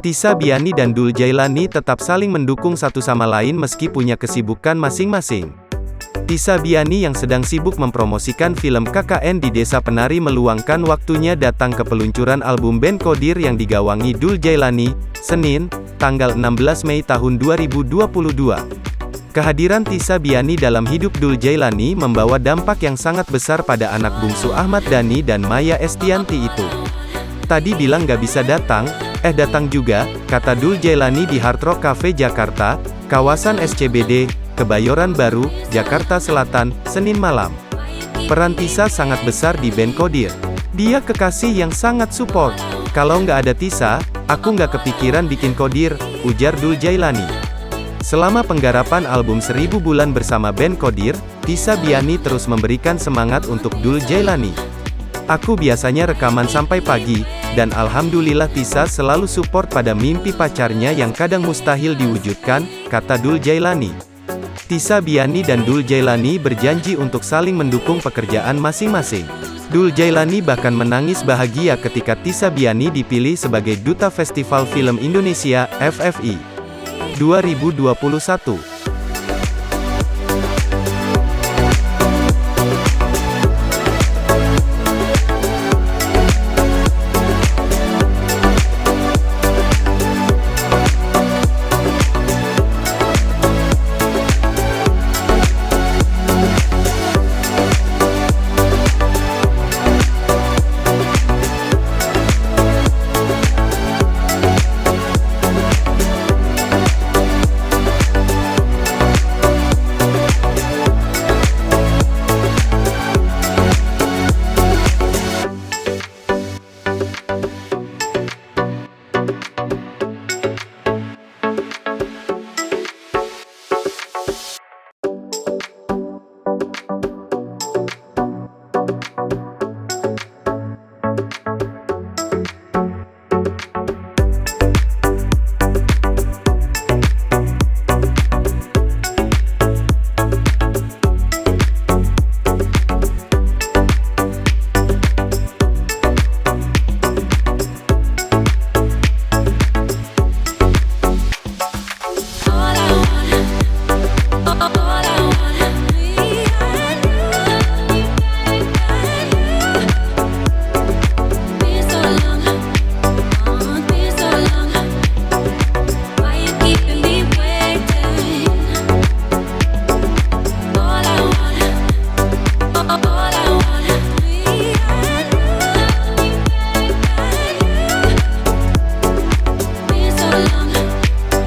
Tisa Biani dan Dul Jailani tetap saling mendukung satu sama lain meski punya kesibukan masing-masing. Tisa Biani yang sedang sibuk mempromosikan film KKN di Desa Penari meluangkan waktunya datang ke peluncuran album band Qodir yang digawangi Dul Jailani, Senin, tanggal 16 Mei tahun 2022. Kehadiran Tisa Biani dalam hidup Dul Jailani membawa dampak yang sangat besar pada anak bungsu Ahmad Dhani dan Maya Estianty itu. Tadi bilang gak bisa datang, datang juga, kata Dul Jailani di Hard Rock Cafe Jakarta, kawasan SCBD, Kebayoran Baru, Jakarta Selatan, Senin malam. Peran Tisa sangat besar di band Qodir. Dia kekasih yang sangat support. Kalau nggak ada Tisa, aku nggak kepikiran bikin Qodir, ujar Dul Jailani. Selama penggarapan album 1000 Bulan bersama band Qodir, Tisa Biani terus memberikan semangat untuk Dul Jailani. Aku biasanya rekaman sampai pagi, dan alhamdulillah Tisa selalu support pada mimpi pacarnya yang kadang mustahil diwujudkan, kata Dul Jailani. Tisa Biani dan Dul Jailani berjanji untuk saling mendukung pekerjaan masing-masing. Dul Jailani bahkan menangis bahagia ketika Tisa Biani dipilih sebagai Duta Festival Film Indonesia, FFI 2021.